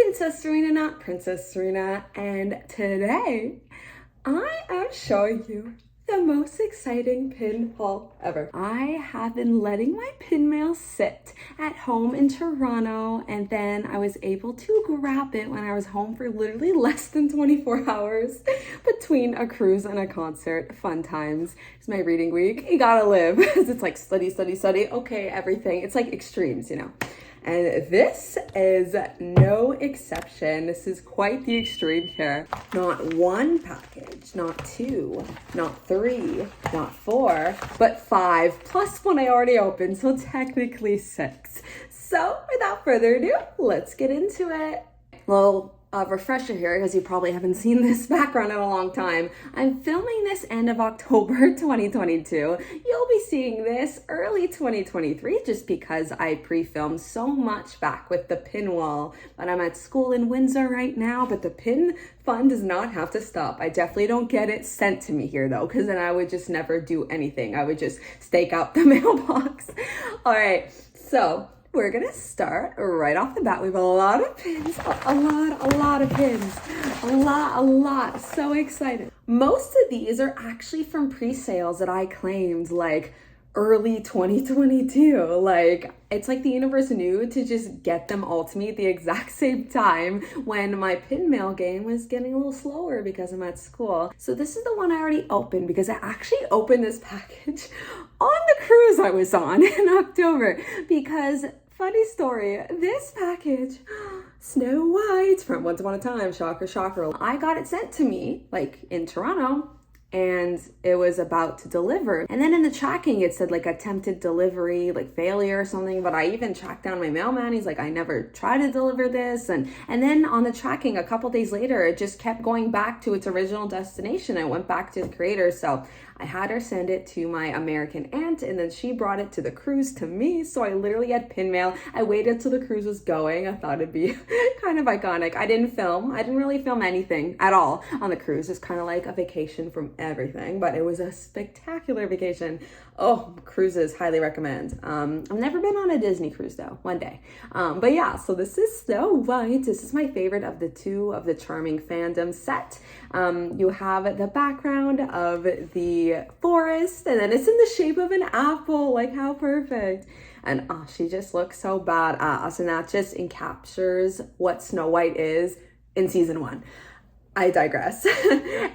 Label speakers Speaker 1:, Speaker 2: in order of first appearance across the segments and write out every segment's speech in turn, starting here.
Speaker 1: Princess Serena, not Princess Serena, and today I am showing you the most exciting pin haul ever. I have been letting my pin mail sit at home in Toronto, and then I was able to grab it when I was home for literally less than 24 hours between a cruise and a concert. Fun times. It's my reading week. You gotta live. It's like study, study, study. Okay, everything. It's like extremes, you know. And this is no exception. This is quite the extreme here. Not one package, not two, not three, not four, but five, plus one I already opened, so technically six. So without further ado, let's get into it. Well, refresher here, because you probably haven't seen this background in a long time. I'm filming this end of October 2022. You'll be seeing this early 2023 just because I pre-filmed so much back with the pin wall. But I'm at school in Windsor right now, but the pin fun does not have to stop. I definitely don't get it sent to me here though, because then I would just never do anything. I would just stake out the mailbox. All right, so we're gonna start right off the bat. We have a lot of pins, a lot of pins, a lot. So excited. Most of these are actually from pre-sales that I claimed like early 2022. Like, it's like the universe knew to just get them all to me at the exact same time when my pin mail game was getting a little slower because I'm at school. So this is the one I already opened because I actually opened this package on the cruise I was on in October because funny story, this package, Snow White from Once Upon a Time, shocker, shocker. I got it sent to me, like in Toronto, and it was about to deliver. And then in the tracking, it said like attempted delivery, like failure or something, but I even tracked down my mailman. He's like, I never tried to deliver this. And then on the tracking, a couple days later, it just kept going back to its original destination. I went back to the creator. So I had her send it to my American aunt, and then she brought it to the cruise to me. So I literally had pin mail. I waited till the cruise was going. I thought it'd be kind of iconic. I didn't really film anything at all on the cruise. It's kind of like a vacation from everything, but it was a spectacular vacation. Oh, cruises, highly recommend. I've never been on a Disney cruise though, one day. But yeah, so this is Snow White. This is my favorite of the two of the Charming fandom set. You have the background of the forest, and then it's in the shape of an apple. Like, how perfect. And she just looks so badass, and that just encaptures what Snow White is in season 1. I digress.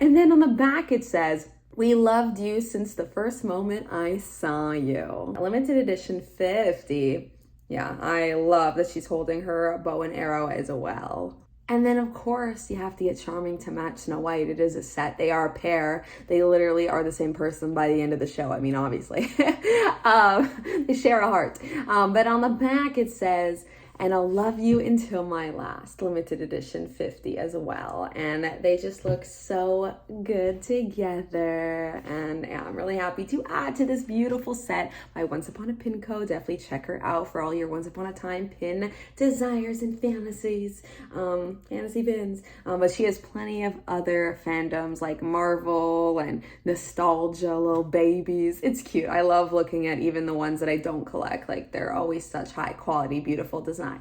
Speaker 1: And then on the back it says, "We loved you since the first moment I saw you." Limited edition 50. Yeah, I love that she's holding her bow and arrow as well. And then of course you have to get Charming to match Snow White. It is a set. They are a pair. They literally are the same person by the end of the show. I mean, obviously. They share a heart. But on the back it says, "And I'll love you until my last," limited edition 50 as well. And they just look so good together. And yeah, I'm really happy to add to this beautiful set by Once Upon a Pin Co. Definitely check her out for all your Once Upon a Time pin desires and fantasies, fantasy pins. But she has plenty of other fandoms like Marvel and nostalgia, little babies. It's cute. I love looking at even the ones that I don't collect. Like, they're always such high quality, beautiful designs.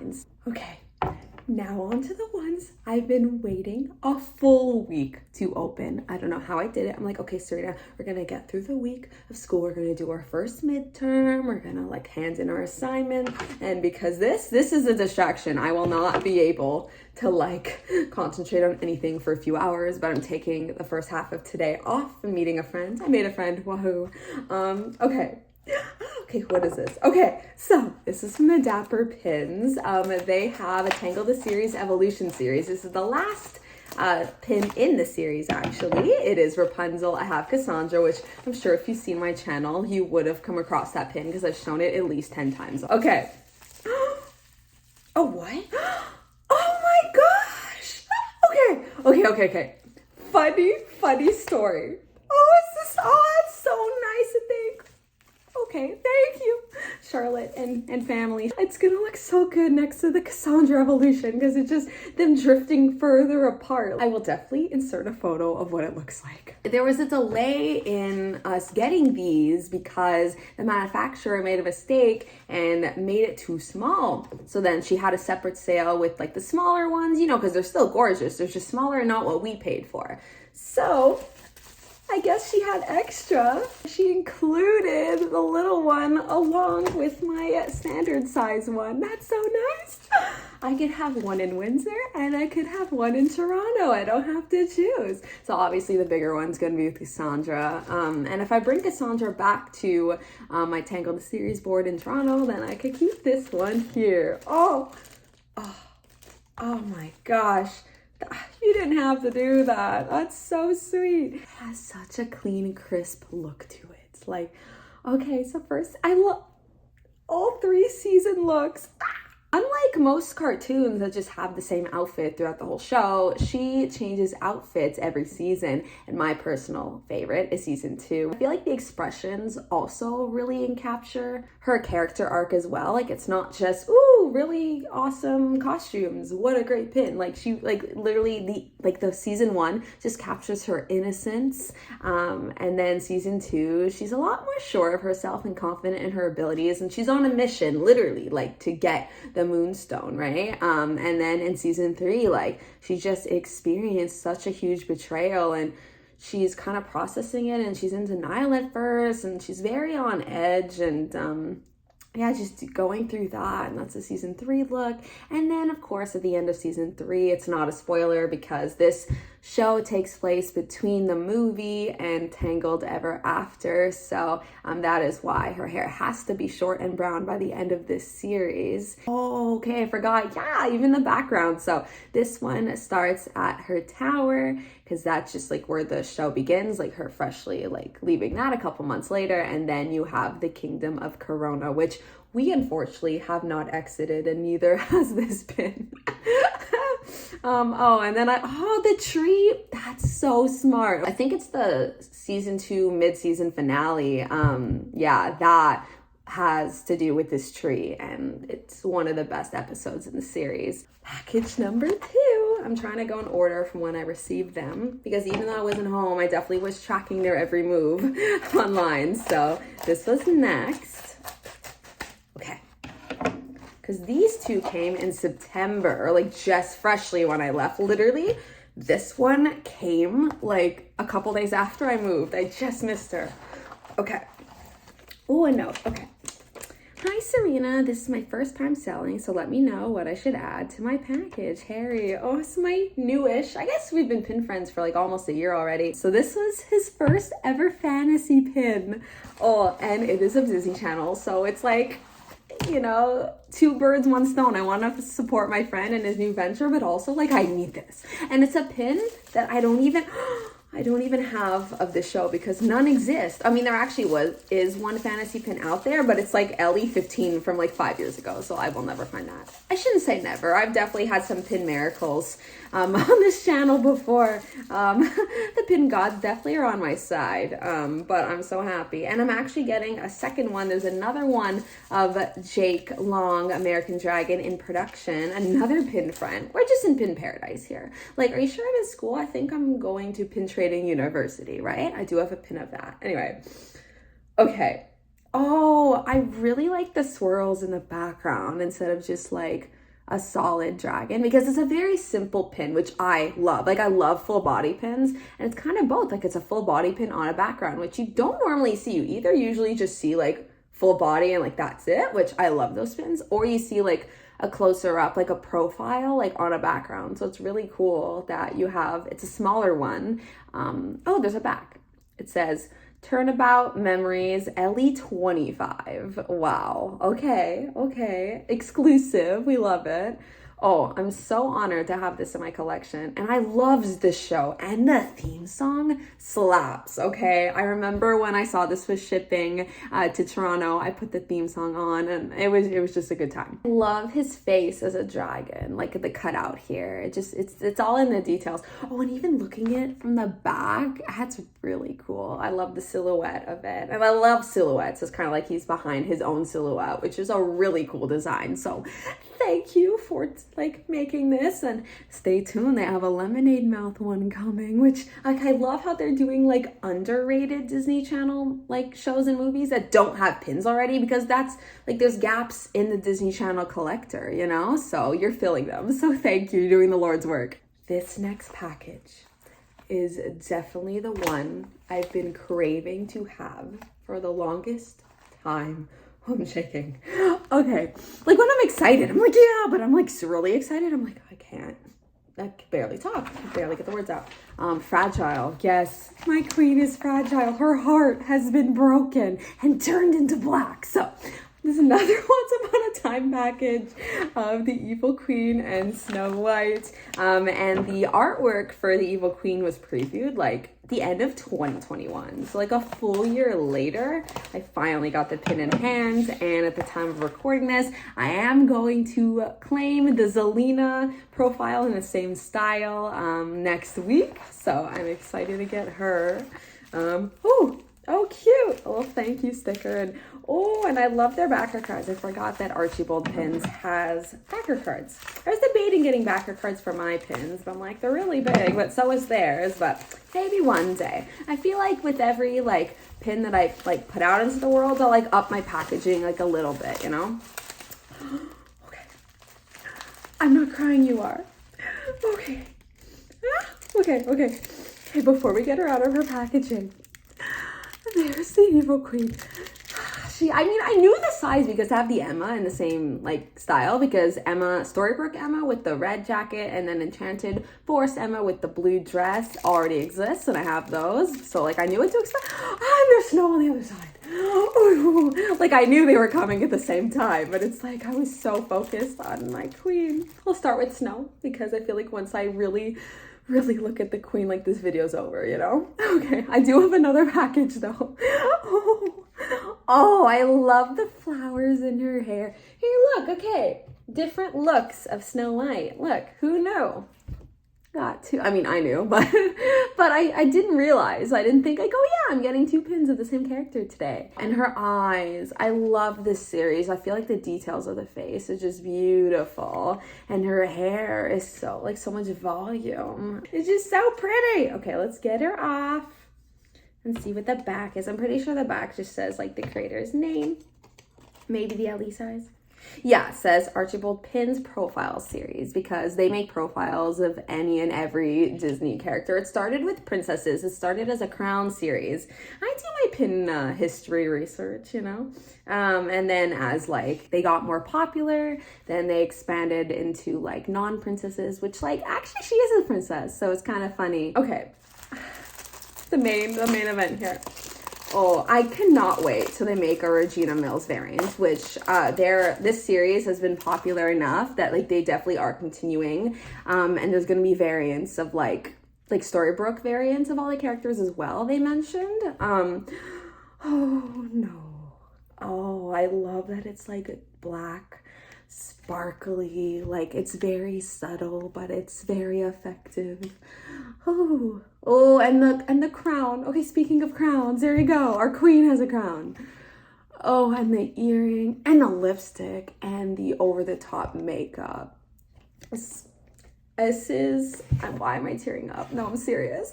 Speaker 1: Okay, now on to the ones I've been waiting a full week to open. I don't know how I did it. I'm like, okay, Serena, we're gonna get through the week of school. We're gonna do our first midterm. We're gonna like hand in our assignment. And because this is a distraction, I will not be able to like concentrate on anything for a few hours, but I'm taking the first half of today off and meeting a friend. I made a friend, wahoo. Okay, what is this? Okay, so this is from the Dapper Pins. They have a Tangled the Series Evolution series. This is the last pin in the series, actually. It is Rapunzel. I have Cassandra, which I'm sure if you've seen my channel, you would have come across that pin because I've shown it at least 10 times. Okay. Oh, what? Oh my gosh! Okay. Funny story. Oh, it's so nice to think. Okay, thank you. Charlotte and family. It's gonna look so good next to the Cassandra evolution because it's just them drifting further apart. I will definitely insert a photo of what it looks like. There was a delay in us getting these because the manufacturer made a mistake and made it too small. So then she had a separate sale with like the smaller ones, you know, because they're still gorgeous. They're just smaller and not what we paid for. So I guess she had extra. She included the little one along with my standard size one. That's so nice. I could have one in Windsor and I could have one in Toronto. I don't have to choose. So obviously the bigger one's gonna be with Cassandra. And if I bring Cassandra back to my Tangled series board in Toronto, then I could keep this one here. Oh my gosh. You didn't have to do that. That's so sweet. It has such a clean, crisp look to it. Like, okay, so first, I love all 3 season looks. Unlike most cartoons that just have the same outfit throughout the whole show, she changes outfits every season, and my personal favorite is season 2. I feel like the expressions also really capture her character arc as well. Like, it's not just, ooh, really awesome costumes, what a great pin. Like, she, like, literally, the season 1 just captures her innocence, and then season 2, she's a lot more sure of herself and confident in her abilities, and she's on a mission, literally, like, to get the Moonstone, right? And then in season 3, like, she just experienced such a huge betrayal, and she's kind of processing it, and she's in denial at first, and she's very on edge, and yeah, just going through that, and that's a season 3 look. And then of course at the end of season 3, it's not a spoiler because this show takes place between the movie and Tangled Ever After, so that is why her hair has to be short and brown by the end of this series. Oh, okay, I forgot. Yeah, even the background. So this one starts at her tower because that's just like where the show begins, like her freshly like leaving that a couple months later, and then you have the Kingdom of Corona, which we unfortunately have not exited, and neither has this pin. And then the tree, that's so smart. I think it's the season 2 mid-season finale. Yeah, that has to do with this tree, and it's one of the best episodes in the series. Package number 2. I'm trying to go in order from when I received them, because even though I wasn't home, I definitely was tracking their every move online. So this was next. Okay. Because these 2 came in September, or like just freshly when I left. Literally, this one came like a couple days after I moved. I just missed her. Okay. Oh, a note. Okay. Hi, Serena. This is my first time selling, so let me know what I should add to my package. Harry. Oh, it's my newish. I guess we've been pin friends for like almost a year already. So this was his first ever fantasy pin. Oh, and it is of Disney Channel, so it's like, you know, 2 birds, 1 stone. I want to support my friend in his new venture, but also like I need this. And it's a pin that I don't even have of the show because none exist. I mean, there actually is one fantasy pin out there, but it's like Ellie 15 from like 5 years ago, so I will never find that. I shouldn't say never. I've definitely had some pin miracles on this channel before. The pin gods definitely are on my side, but I'm so happy. And I'm actually getting a second one. There's another one of Jake Long, American Dragon, in production. Another pin friend. We're just in pin paradise here. Like, are you sure I'm in school? I think I'm going to pin trading university, right? I do have a pin of that. Anyway, okay. Oh, I really like the swirls in the background instead of just like a solid dragon, because it's a very simple pin, which I love. Like, I love full body pins, and it's kind of both. Like, it's a full body pin on a background, which you don't normally see. You either usually just see like full body and like that's it, which I love those pins, or you see like a closer up, like a profile, like on a background. So it's really cool that you have, it's a smaller one. Oh, there's a back. It says, Turnabout Memories, Ellie 25. Wow. Okay. Exclusive. We love it. Oh, I'm so honored to have this in my collection. And I loved this show. And the theme song slaps, okay? I remember when I saw this was shipping to Toronto, I put the theme song on and it was just a good time. I love his face as a dragon, like the cutout here. It's all in the details. Oh, and even looking at it from the back, that's really cool. I love the silhouette of it. And I love silhouettes. It's kind of like he's behind his own silhouette, which is a really cool design. So thank you for like making this, and stay tuned. They have a lemonade mouth one coming, which like I love how they're doing like underrated Disney Channel like shows and movies that don't have pins already, because that's like there's gaps in the Disney Channel collector, you know, so you're filling them. So thank you, you're doing the Lord's work. This next package is definitely the one I've been craving to have for the longest time. Oh, I'm shaking. Okay. Like when I'm excited, I'm like, yeah, but I'm like really excited. I'm like, I can barely talk. I can barely get the words out. Fragile. Yes, my queen is fragile. Her heart has been broken and turned into black. So there's another Once Upon a Time package of the Evil Queen and Snow White. And the artwork for the Evil Queen was previewed like the end of 2021. So like a full year later, I finally got the pin in hand. And at the time of recording this, I am going to claim the Zelina profile in the same style next week. So I'm excited to get her. Oh, cute. A little thank you sticker. And oh, and I love their backer cards. I forgot that Archibald Pins has backer cards. I was debating getting backer cards for my pins, but I'm like, they're really big, but so is theirs. But maybe one day. I feel like with every like pin that I like put out into the world, I'll like up my packaging like a little bit, you know? Okay. I'm not crying, you are. Okay. Okay. Hey, before we get her out of her packaging, there's the Evil Queen. I knew the size because I have the Emma in the same like style, because Storybrooke Emma with the red jacket and then Enchanted Forest Emma with the blue dress already exists, and I have those. So like I knew what to expect. And there's snow on the other side. Ooh, like I knew they were coming at the same time, but it's like I was so focused on my queen. I'll start with snow because I feel like once I really look at the queen, like this video's over, you know? Okay, I do have another package though. Oh, I love the flowers in her hair. Here, look, okay. Different looks of Snow White. Look, who knew? I knew, but I didn't realize. I didn't think like, oh yeah, I'm getting 2 pins of the same character today. And her eyes, I love this series. I feel like the details of the face is just beautiful. And her hair is so much volume. It's just so pretty. Okay, let's get her off and see what the back is. I'm pretty sure the back just says like the creator's name. Maybe the LE size. Yeah, it says Archibald Pins Profile Series, because they make profiles of any and every Disney character. It started with princesses. It started as a crown series. I do my pin history research, you know? And then as like they got more popular, then they expanded into like non-princesses, which like actually she is a princess, so it's kind of funny. Okay, the main event here. Oh, I cannot wait till they make a Regina Mills variant, which this series has been popular enough that like they definitely are continuing. And there's gonna be variants of like Storybrooke variants of all the characters as well, they mentioned. Oh no. Oh, I love that it's like black, sparkly, like it's very subtle, but it's very effective. Oh, and the crown. Okay, speaking of crowns, there you go. Our queen has a crown. Oh, and the earring and the lipstick and the over-the-top makeup. This is, why am I tearing up? No, I'm serious.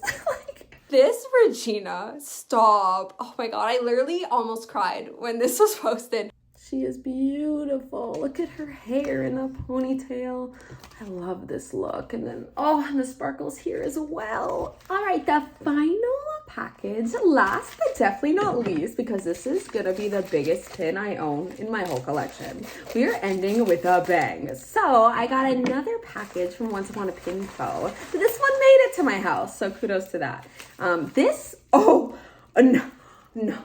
Speaker 1: This Regina, stop. Oh my God, I literally almost cried when this was posted. She is beautiful. Look at her hair in a ponytail. I love this look. And then, and the sparkles here as well. All right, the final package, last but definitely not least, because this is gonna be the biggest pin I own in my whole collection. We are ending with a bang. So I got another package from Once Upon a Pin Co. But this one made it to my house, so kudos to that. No.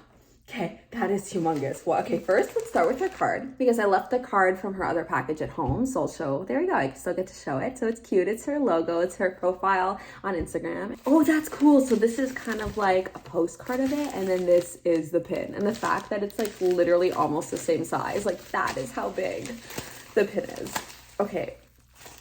Speaker 1: Okay, that is humongous. Well, okay, first let's start with her card because I left the card from her other package at home. So I'll show, there you go, I still get to show it. So it's cute, it's her logo, it's her profile on Instagram. Oh, that's cool. So this is kind of like a postcard of it. And then this is the pin. And the fact that it's like literally almost the same size, like that is how big the pin is. Okay.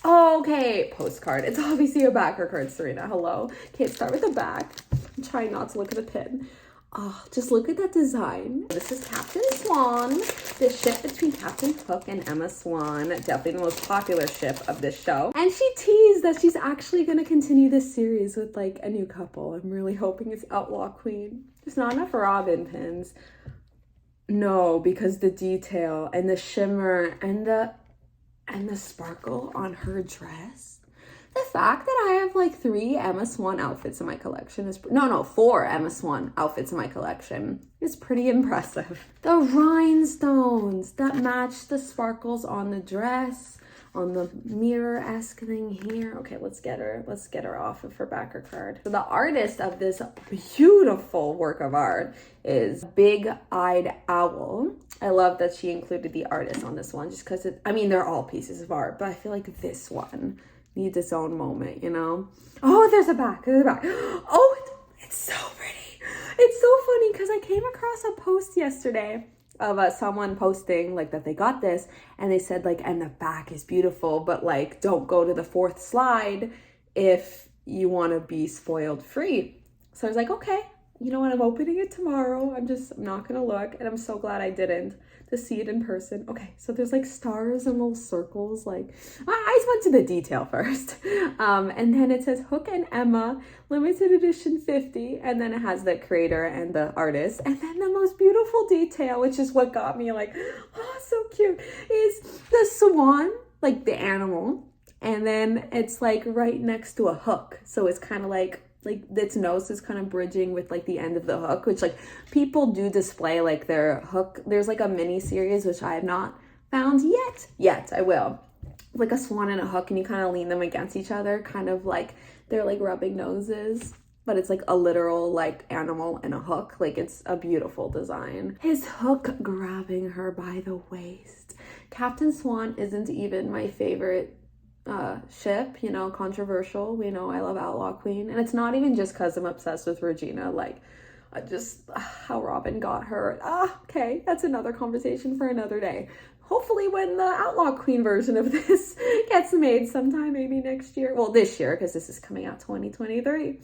Speaker 1: Okay, postcard. It's obviously a backer card, Serena. Hello. Okay, let's start with the back. I'm trying not to look at the pin. Oh, just look at that design. This is Captain Swan, the ship between Captain Hook and Emma Swan. Definitely the most popular ship of this show. And she teased that she's actually going to continue this series with like a new couple. I'm really hoping it's Outlaw Queen. There's not enough Robin pins. No, because the detail and the shimmer and the sparkle on her dress. The fact that I have like 3 Emma Swan outfits in my collection is, no, 4 Emma Swan outfits in my collection is pretty impressive. The rhinestones that match the sparkles on the dress, on the mirror-esque thing here. Okay, let's get her off of her backer card. So the artist of this beautiful work of art is Big-Eyed Owl. I love that she included the artist on this one just because I mean, they're all pieces of art, but I feel like this one needs its own moment, you know? Oh, there's a back. Oh, it's so pretty. It's so funny because I came across a post yesterday of someone posting like that they got this and they said like, and the back is beautiful, but like don't go to the 4th slide if you want to be spoiled free. So I was like, okay, you know what? I'm opening it tomorrow. I'm not going to look. And I'm so glad I didn't to see it in person. Okay, so there's like stars and little circles. Like I just went to the detail first. And then it says Hook and Emma, limited edition 50. And then it has the creator and the artist. And then the most beautiful detail, which is what got me like, oh, so cute, is the swan, like the animal. And then it's like right next to a hook. So it's kind of like its nose is kind of bridging with like the end of the hook, which like people do display like their hook. There's like a mini series, which I have not found yet. I will. Like a swan and a hook, and you kind of lean them against each other, kind of like they're like rubbing noses, but it's like a literal like animal and a hook. Like it's a beautiful design. His hook grabbing her by the waist. Captain Swan isn't even my favorite ship, you know, controversial. We know I love Outlaw Queen, and it's not even just because I'm obsessed with Regina. Like just how Robin got her. Okay, that's another conversation for another day. Hopefully when the Outlaw Queen version of this gets made sometime, maybe next year. Well, this year, because this is coming out 2023.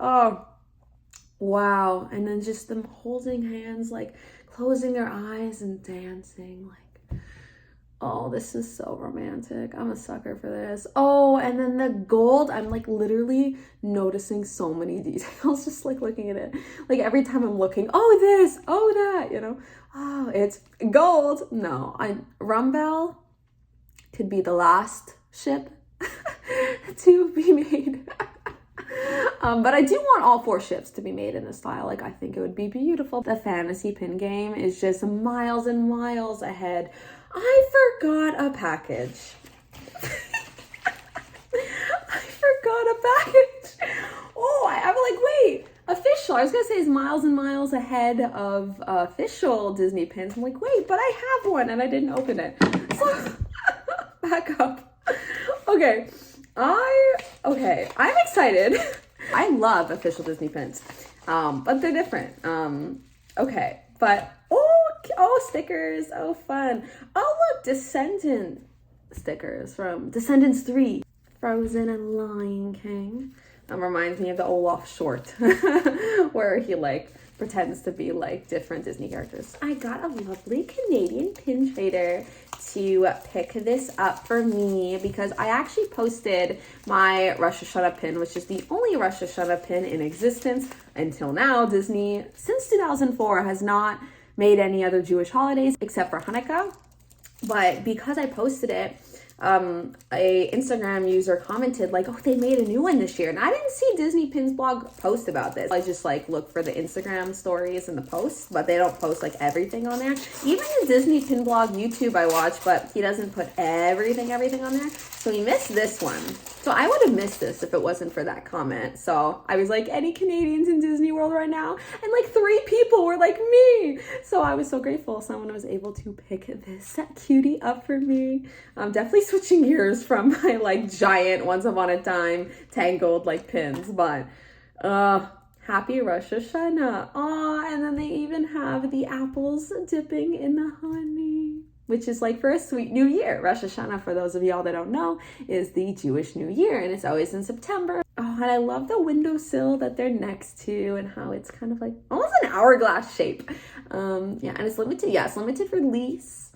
Speaker 1: Oh wow. And then just them holding hands, like closing their eyes and dancing, like, oh, this is so romantic. I'm a sucker for this. Oh, and then the gold, I'm like literally noticing so many details, just like looking at it. Like every time I'm looking, oh, this, oh, that, you know. Oh, it's gold. No, Rumbell could be the last ship to be made. But I do want all 4 ships to be made in this style. Like, I think it would be beautiful. The fantasy pin game is just miles and miles ahead. I forgot a package. I forgot a package. Oh, I was like, wait, official. I was going to say it's miles and miles ahead of official Disney pins. I'm like, wait, but I have one and I didn't open it. So, back up. Okay. I'm excited. I love official Disney pins, but they're different. Okay, but oh, stickers. Oh, fun. Oh, look, Descendant stickers from Descendants 3, Frozen and Lion King. Reminds me of the Olaf short where he like pretends to be like different Disney characters. I got a lovely Canadian pin trader to pick this up for me because I actually posted my Rosh Hashanah pin, which is the only Rosh Hashanah pin in existence until now. Disney, since 2004, has not made any other Jewish holidays except for Hanukkah. But because I posted it, a Instagram user commented like, oh, they made a new one this year. And I didn't see Disney Pins blog post about this. I just like look for the Instagram stories and the posts, but they don't post like everything on there. Even the Disney Pin blog YouTube I watch, but he doesn't put everything on there. So he missed this one. So I would have missed this if it wasn't for that comment. So I was like, any Canadians in Disney World right now? And like 3 people were like me. So I was so grateful someone was able to pick this cutie up for me. I'm definitely switching gears from my like giant Once Upon a Time Tangled like pins, but happy Rosh Hashanah. Aw, and then they even have the apples dipping in the honey, which is like for a sweet new year. Rosh Hashanah, for those of y'all that don't know, is the Jewish New Year, and it's always in September. Oh, and I love the windowsill that they're next to and how it's kind of like almost an hourglass shape. Yeah, and it's limited. Yeah, it's limited release.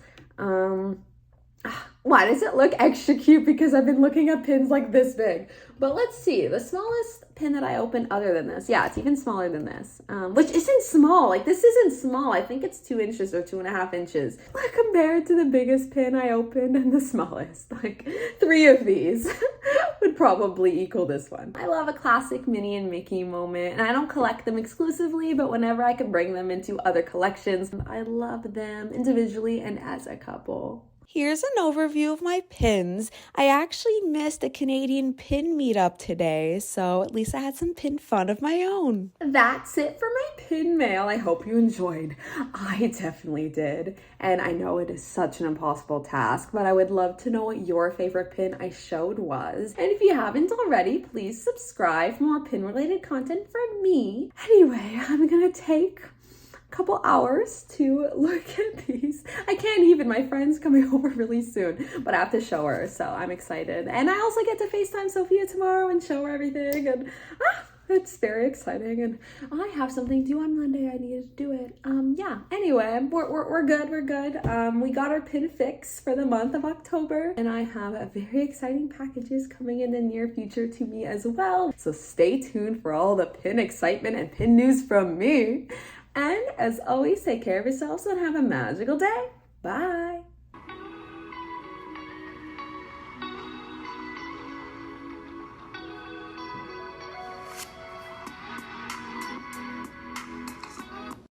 Speaker 1: Why does it look extra cute? Because I've been looking at pins like this big. But let's see, the smallest pin that I opened other than this, yeah, it's even smaller than this, which isn't small. Like, this isn't small. I think it's 2 inches or 2.5 inches. Like, compared to the biggest pin I opened and the smallest, like 3 of these would probably equal this one. I love a classic Minnie and Mickey moment, and I don't collect them exclusively, but whenever I can bring them into other collections, I love them individually and as a couple. Here's an overview of my pins. I actually missed a Canadian pin meetup today, so at least I had some pin fun of my own. That's it for my pin mail. I hope you enjoyed. I definitely did. And I know it is such an impossible task, but I would love to know what your favorite pin I showed was. And if you haven't already, please subscribe for more pin-related content from me. Anyway, I'm gonna take couple hours to look at these. I can't even, my friend's coming over really soon, but I have to show her, so I'm excited. And I also get to FaceTime Sophia tomorrow and show her everything, and it's very exciting. And I have something due on Monday. I needed to do it. Yeah, anyway, we're good. We got our pin fix for the month of October, and I have a very exciting packages coming in the near future to me as well. So stay tuned for all the pin excitement and pin news from me. And as always, take care of yourselves and have a magical day. Bye.